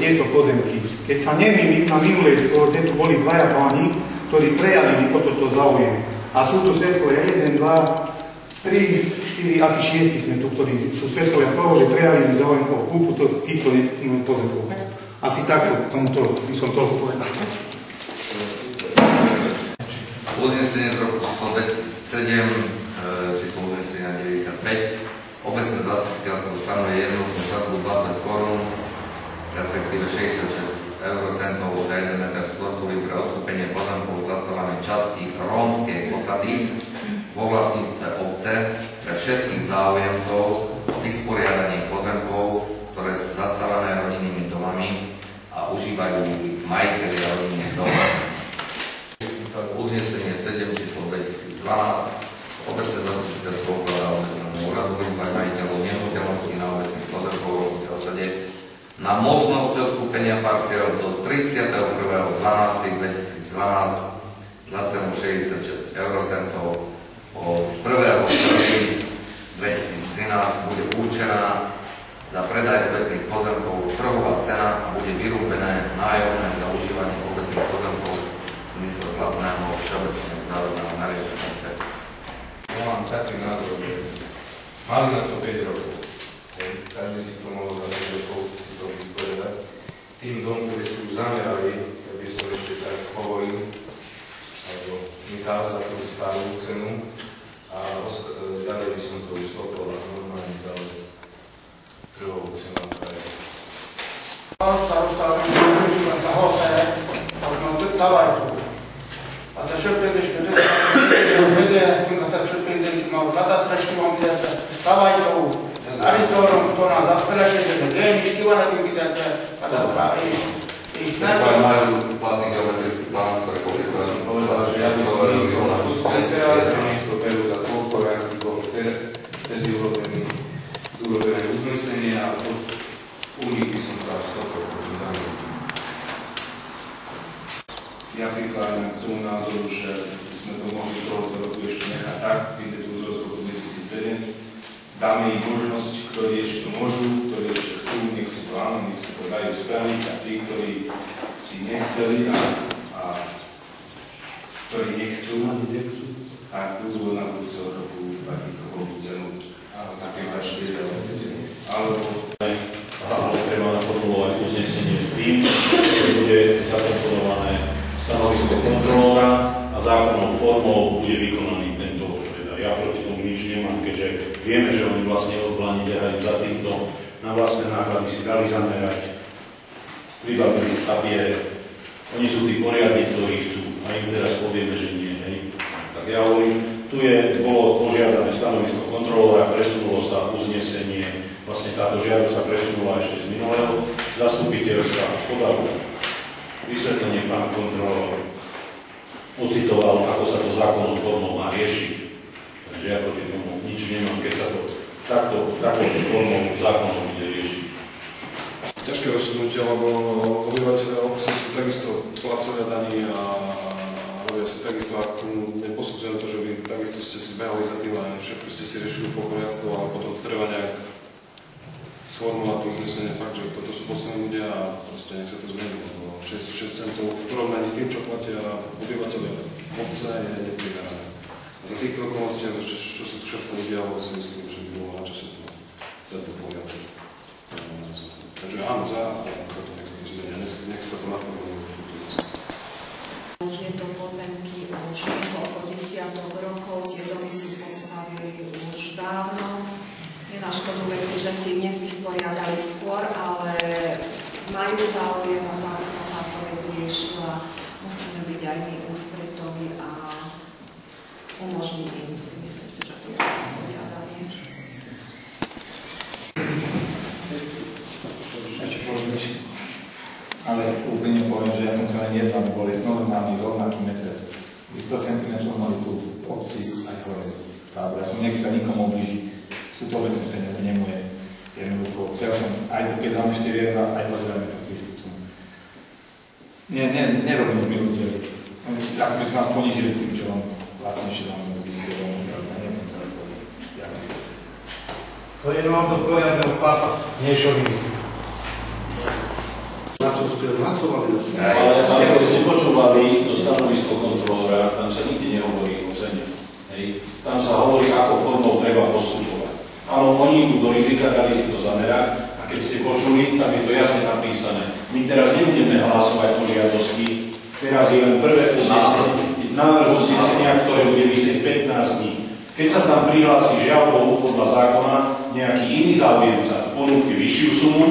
tieto pozemky. Keď sa nemýlim, na minulej schôdze tu boli dvaja páni, ktorí prejavili o toto záujem. A sú tu svedkovia 1, 2, 3, 4, asi 6 sme tu, ktorí sú svedkovia toho, že prejavili záujem o kúpu týchto pozemkov. Asi takto, tomuto by som toľko povedal. Uznesenie z roku číslo 2007, číslo uznesenia 95. Obecné zastupiteľstvo stanovuje jednotnú sadzbu 20 korún, respektíve 66 eurocentov za 1 meter štvorcový pre odkúpenie pozemkov zastávanej časti rómskej osady vo vlastníctve obce pre všetkých záujemcov o vysporiadanie pozemkov, ktoré sú zastávané rodinnými domami a užívajú majitelia rodinných domov. Uznesenie 7 číslo 2012. Obecné zastupiteľstvo ukladá obecnému úradu vyzvať majiteľov nehnuteľností na obecných pozemkov v rómskej osade na možnosť odkúpenia parciel do 31.12.2012 za cenu 66 eurocentov. Od 1.1.2013 bude určená za predaj obecných pozemkov trhová cena a bude vyrúbené nájomné za užívanie obecných pozemkov zmysle platného všeobecného národného nariadenia. Ja mám taký názor, že mali na to 5 rokov. Každý si to mohol za 5 rokov si to vysporiadať. Tým dom, ktorí si už zamerali, keby som ešte tak hovoril, alebo Michal za tú starú cenu a ďalej by som to vystopol a normálne dal trhovú cenu. Asta csökkentés a csökkentés ma katasztrális kivanfizetve, szabálytó, állítólag tornán a feleségeket, de én is ki van nekünk fizetve, és nem van. Majú platný geometrický plán, ktorý popísal, že ja by som hovoril na tú to berú za toľko reaktíkov, vtedy urobené uznesenie a u nich by som dal 100% zároveň. Ja prikladám k tomu názoru, že sme to mohli tohoto roku ešte nechať tak, vyjde tu už od roku 2007. Dáme im možnosť, ktorí ešte to môžu, ktorí ešte chcú, nech si to áno, nech si to dajú spraviť a tí, ktorí si nechceli a ktorí nechcú, tak budú na budúceho roku takú cenu také vaše alebo treba naformulovať uznesenie s tým, že bude zakomponované stanovisko kontrolóra a zákonnou formou bude vykonaný tento predaj. Ja proti tomu nič nemám, keďže vieme, že oni vlastne odvlani ťahajú za týmto na vlastné náklady si dali zamerať, vybavili papiere. Oni sú tí poriadni, ktorí chcú a im teraz povieme, že nie. Hej. Tak ja hovorím, tu bolo požiadané stanovisko kontrolóra, presunulo sa uznesenie, vlastne táto žiadosť sa presunula ešte z minulého zastupiteľstva podal vysvetlenie pán kontrolór ocitoval, ako sa to zákonnou formou má riešiť. Takže ja proti tomu nič nemám, keď sa to takouto formou zákonom bude riešiť. Ťažké rozhodnutie, lebo obyvateľia obce sú takisto placovia daní a robia si takisto, ak neposudzujem to, že vy takisto ste si zbehali za tým a všetko ste si riešili po poriadku, ale potom treba nejak sformulovať to uznesenie fakt, že toto sú poslední ľudia a proste nech sa to zmení. 66 centov v porovnaní s tým, čo platia obyvateľia obce, je neprimerané. A za týchto okolností, a za čo sa to všetko udialo, si myslím, že by bolo na čase to dať do poriadku. Takže áno, za, ale toto nech sa to zmenia, nech sa to naformuluje už túto list. Už je to pozemky už niekoľko desiatok rokov, tie domy si postavili už dávno. Je na škodu veci, že si nevysporiadali skôr, ale majú záujem o to, aby sa táto vec riešila. Musíme byť aj my ústretoví a umožniť im, si myslím si, že to je vysporiadanie. Ale úplne poviem, že ja som sa len jednal, boli normálny rovnaký meter. 100 cm mali tu v obci aj hore. Ja som nechcel nikomu obližiť. Sú to obecné peniaze, nie moje. Jednoducho, chcel som, aj to, keď dám 4 eurá, aj povedali tak výstupcu. Nerobím už milú dielu. Ako by sme vás ponížili tým, čo vám vlastnejšie dáme do výsledov. Neviem teraz to, jak myslíte. To je vám to poriadného chlapa, nie šoviny. Na čo ste hlasovali? Ale keď ste počúvali to stanovisko kontrolóra, tam sa nikdy nehovorí o cene. Hej. Tam sa hovorí, ako formou treba postupovať. Áno, oni tu do rizika dali si to zamerať a keď ste počuli, tam je to jasne napísané. My teraz nebudeme hlasovať o žiadosti, teraz je len prvé uznesenie, návrh uznesenia, ktoré bude vysieť 15 dní. Keď sa tam prihlási žiaľbou podľa zákona nejaký iný záujemca, ponúkne vyššiu sumu,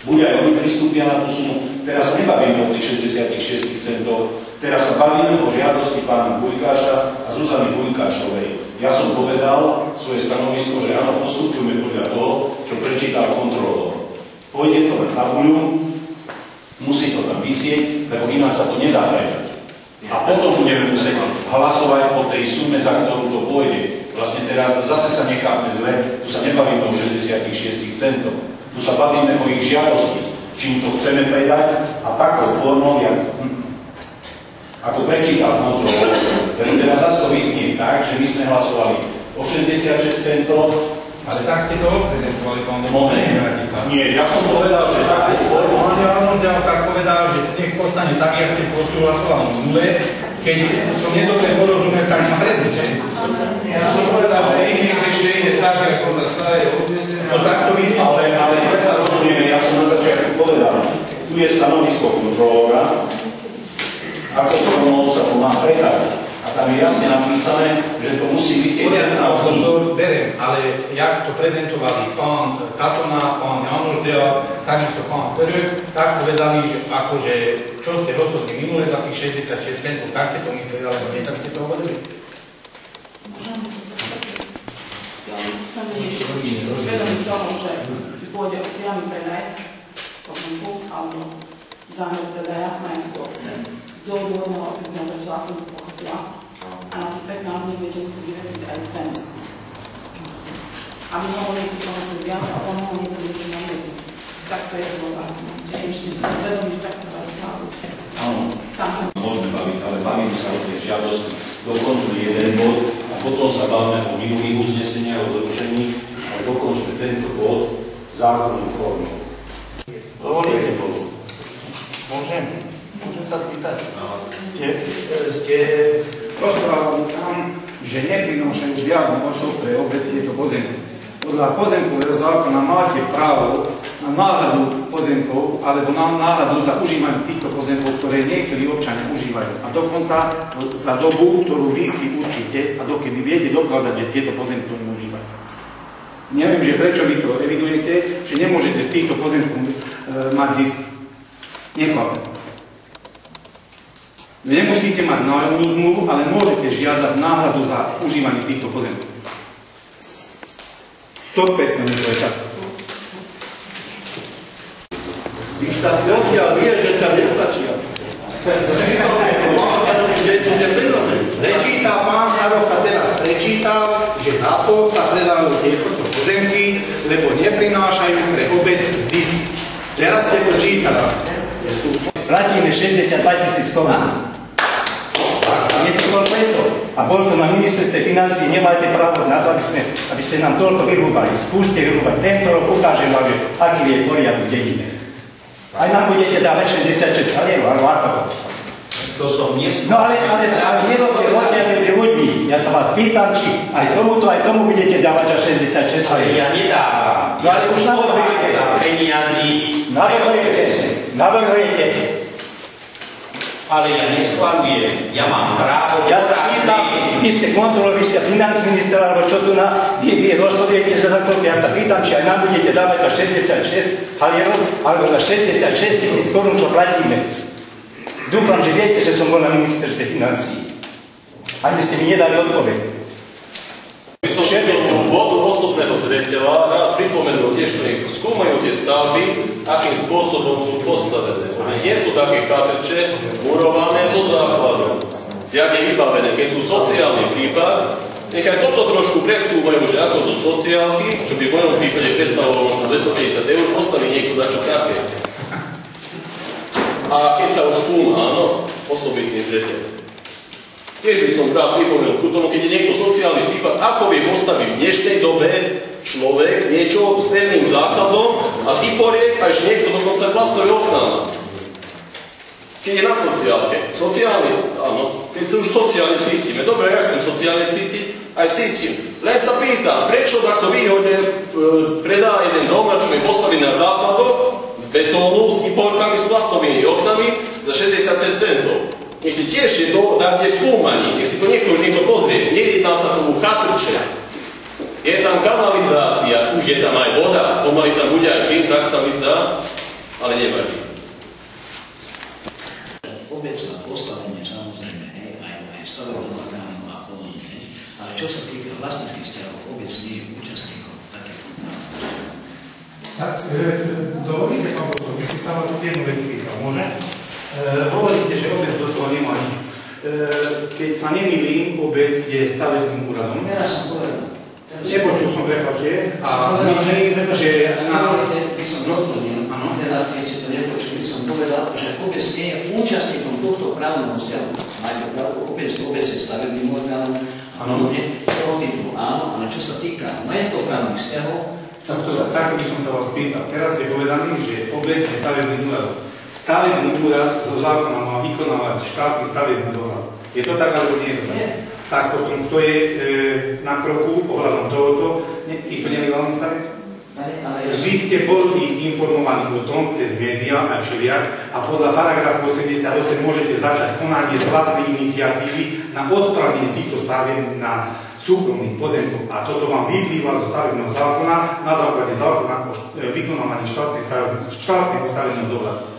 bude aj oni pristúpia na tú sumu. Teraz sa nebavíme o tých 66 centov, teraz sa bavíme o žiadosti pána Bujkáša a Zuzany Bujkášovej. Ja som povedal svoje stanovisko, že áno, postupujeme podľa toho, čo prečítal kontrolór. Pôjde to na tabuľu, musí to tam vysieť, lebo ináč sa to nedá prejať. A potom budeme musieť hlasovať o tej sume, za ktorú to pôjde. Vlastne teraz zase sa nechápme zle, tu sa nebavíme o 66 centov. Tu sa bavíme o ich žiadosti, čím to chceme predať a takou formou, ako prečítal kontrolór. Teraz zase to vyznie tak, že my sme hlasovali o 66 centov, Ale tak ste to odprezentovali, pán moment. Nie, ja som povedal, že takou formou. On tak povedal, že nech postane tak, jak ste hlasovali v nule, keď som nedobre porozumel, tak ma predlčte. Ja som povedal, že iný ešte ide tak, ako na staré uznesenie. No tak to vyznie, ale keď sa rozumieme, ja som na začiatku povedal, tu je stanovisko kontrolóra, ako formou sa to má predať. A tam je jasne napísané, že to musí vysieť na to berem, ale jak to prezentovali pán Katona, pán Janoš Dea, takisto pán Trh, tak povedali, že akože čo ste rozhodli minule za tých 66 centov, tak ste to mysleli, alebo nie, tak ste to hovorili? Chcem niečo zvedomím tomu, že pôjde o priamy predaj pozemku alebo zámer predaja majetku obce. Z dôvodu hodného osvetlenia, prečo som to pochopila. A na tých 15 dní budete musieť vyvesiť aj cenu. Aby mohol niekto samozrejme viac a on mohol niekto niečo namieť. Tak to je to zákon. Neviem, či si zvedomí, že takto vás hľadu. Áno, môžeme baviť, ale bavíme sa o tej žiadosti. Dokončili jeden bod a potom sa bavíme o minulých uzneseniach, o zrušení, ale dokončili tento bod zákonnú formou. Dovolíte Bohu. Môžem sa spýtať? Ste rozprávali tam, že neprinášajú žiadnu osobu pre obec tieto pozemky. Podľa pozemkového zákona máte právo na náhradu pozemkov alebo na náhradu za užívanie týchto pozemkov, ktoré niektorí občania užívajú. A dokonca za dobu, ktorú vy si určite a dokedy viete dokázať, že tieto pozemky oni užívajú. Neviem, že prečo vy to evidujete, že nemôžete z týchto pozemkov mať zisk. Nechápem. Nemusíte mať nájomnú zmluvu, ale môžete žiadať náhradu za užívanie týchto pozemkov. 100% to je tak. Vyštáci odtiaľ vie, že tam nestačia. Prečítal pán Starosta teraz, že za to sa predávajú tieto pozemky, lebo neprinášajú pre obec zisk. Teraz ste to čítali. Platíme 62 000 korún. Je to kompleto. A bol som na ministerstve financií, nemáte právo na to, aby ste nám toľko vyrúbali. Skúste vyrúbať. Tento rok ukážem vám, že aký je poriadok v dedine. Aj nám budete dávať 66 halierov, alebo ako to. To som nesmel. No ale nerobte rozdiel medzi ľuďmi. Ja sa vás pýtam, či aj tomu budete dávať za 66 halierov. Ale ja nedávam. No ale už navrhujete. Za peniazy. Navrhujete. Ale ja neschvalujem. Ja mám právo. Ja sa pýtam, vy ste kontrolovali sa financí minister, alebo čo tu vy rozhodujete, že za to, ja sa pýtam, či aj nám budete dávať za 66 halierov, alebo za 66 000 korún, čo platíme. Dúfam, že viete, že som bol na ministerstve financií. Ani ste mi nedali odpoveď. Z bodu osobného zreteľa rád pripomenul tiež, ktorí skúmajú tie stavby, akým spôsobom sú postavené. Nie sú také chatrče murované zo základu. Jak je vybavené, keď sú sociálny prípad, nech aj toto trošku preskúmajú, že ako sú sociálky, čo by v mojom prípade predstavovalo možno 250 eur, postaví niekto dačo také. A keď sa už skúma, áno, osobitný zreteľ. Tiež by som rád pripomenul k tomu, keď je niekto sociálny prípad, ako vie postaviť v dnešnej dobe človek niečo s pevným základom a z hyporiek a ešte niekto dokonca plastový okná. Keď je na sociálke. Sociálne, áno, keď sa už sociálne cítime. Dobre, ja chcem sociálne cítiť, aj cítim. Len sa pýtam, prečo takto výhodne predá jeden dom, čo je postavený na základoch, z betónu, s iporkami, s plastovými oknami za 66 centov. Ešte tiež je to tam, kde skúmaní. Nech si to niekto pozrie. Nejedná sa tomu chatrče. Je tam kanalizácia, už je tam aj voda, pomaly tam bude aj plyn, tak sa mi zdá, ale nevadí. Obec má postavenie, samozrejme, aj stavebnú orgánu a podobne, ale čo sa týka vlastníckych vzťahov, obec nie je účastníkom takého. Tak, dovolíte, pán doktor, by si sa vás jednu vec pýtal, môže? Hovoríte, že obec do toho nemá nič. Keď sa nemýlim, obec je stavebným úradom. Teraz som povedal. Nepočul som, prepáčte, a myslím, že... By som doplnil, teraz keď si to nepočuli, som povedal, že obec nie je účastníkom tohto právneho vzťahu. Máte pravdu, obec je stavebným orgánom a podobne, z toho titulu áno, ale čo sa týka majetkoprávnych vzťahov, tak by som sa vás pýtal. Teraz ste povedali, že obec je stavebný úrad. Stavebný úrad zo zákona má vykonávať štátny stavebný dohľad. Je to tak, alebo nie je to tak? Nie. Tak potom, kto je na kroku ohľadom tohoto, týchto nelegálnych stavieb? Vy ste boli informovaní o tom cez médiá a všelijak a podľa paragrafu 88 môžete začať konanie z vlastnej iniciatívy na odstranenie týchto stavieb na súkromných pozemkoch. A toto vám vyplýva zo stavebného zákona na základe zákona o vykonávaní štátneho stavebného dohľadu.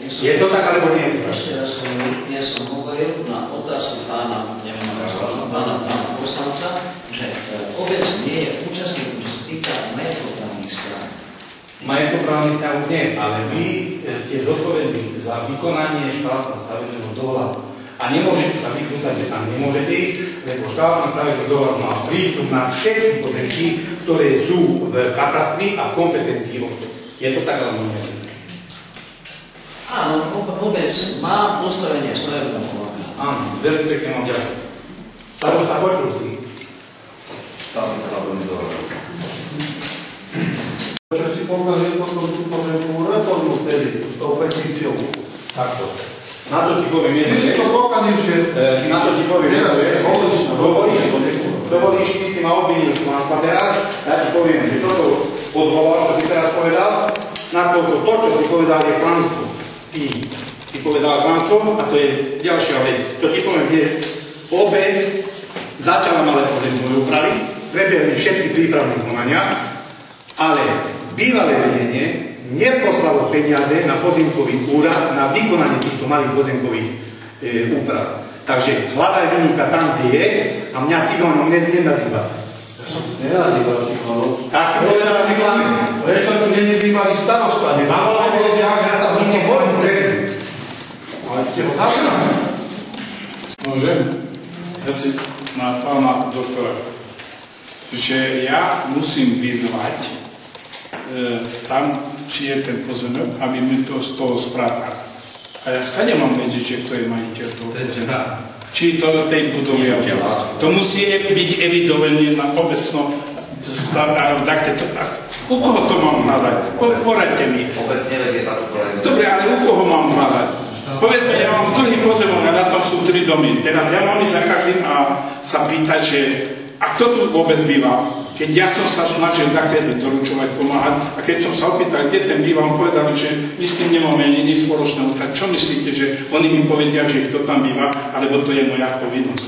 Je to tak, alebo nie je to tak? Ešte raz som hovoril na otázku pána poslanca, že obec nie je účastníkom, čo sa týka majetkoprávnych vzťahov. Majetkoprávnych vzťahov nie, ale vy ste zodpovední za vykonanie štátneho stavebného dohľadu. A nemôžete sa vykrúcať, že tam nemôžete ísť, lebo štátny stavebný dohľad má prístup na všetky pozemky, ktoré sú v katastri a v kompetencii obce. Je to tak, alebo nie? Áno, obec má postavenie stavebného orgánu. Áno, veľmi pekne vám ďakujem. Starosta, počul si? Stavebný stavebný dohľad. Čo si pokazil potom tú pozemkovú reformu vtedy, s tou petíciou. Takto. Na to ti poviem jednu vec. Ty si to pokazil, že... Na to ti poviem jednu vec. Dovolíš, ty si ma obvinil, že máš pateráž, ja ti poviem, že toto odvoláš, čo si teraz povedal, nakoľko to, čo si povedal, je klamstvo. Ty si povedal klamstvo a to je ďalšia vec. To ti poviem, že obec začala malé pozemkové úpravy, prebehli všetky prípravné konania, ale bývalé vedenie neposlalo peniaze na pozemkový úrad na vykonanie týchto malých pozemkových úprav. Takže hľadaj vinníka tam, kde je a mňa cigánom nenazýva. Nenazýva cigánom. Tak si povedal na reklame. Prečo tu nie je bývalý starosta? Zavolaj povedia, že ja sa v ním bojím. Ale ste ho zavrali. Môžem? Ja si na pána doktora, že ja musím vyzvať tam, či je ten pozemok, aby mi to z toho správali. A ja skade mám vedieť, že kto je majiteľ toho pozemka. Či to tej budovy audiela. To musí byť evidované na obecnom takto. U koho to mám hľadať? Poradte mi. Obec nevedie táto projektu. Dobre, ale u koho mám hľadať? Povedzme, ja mám druhý pozemok a na tom sú 3 domy. Teraz ja mám ísť za každým a sa pýtať, že a kto tu vôbec býva? Keď ja som sa snažil takéto doručovať, pomáhať a keď som sa opýtal, kde ten býva, on povedal, že my s tým nemáme nič spoločného. Tak čo myslíte, že oni mi povedia, že kto tam býva, alebo to je moja povinnosť?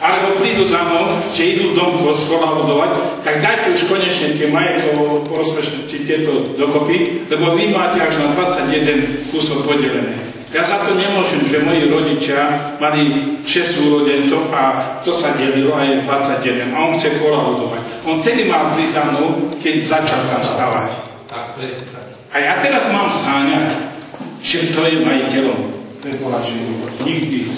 Alebo prídu za mnou, že idú dom skolabodovať, tak dajte už konečne tie majetkovo porozpečnosti tieto dokopy, lebo vy máte až na 21 kúsok podelené. Ja za to nemôžem, že moji rodičia mali 6 súrodencov a to sa delilo a je 21 a on chce kolabodovať. On tedy mal prísť za mnou, keď začal tam stavať. A ja teraz mám zháňať, že kto je majiteľom. Nikdy.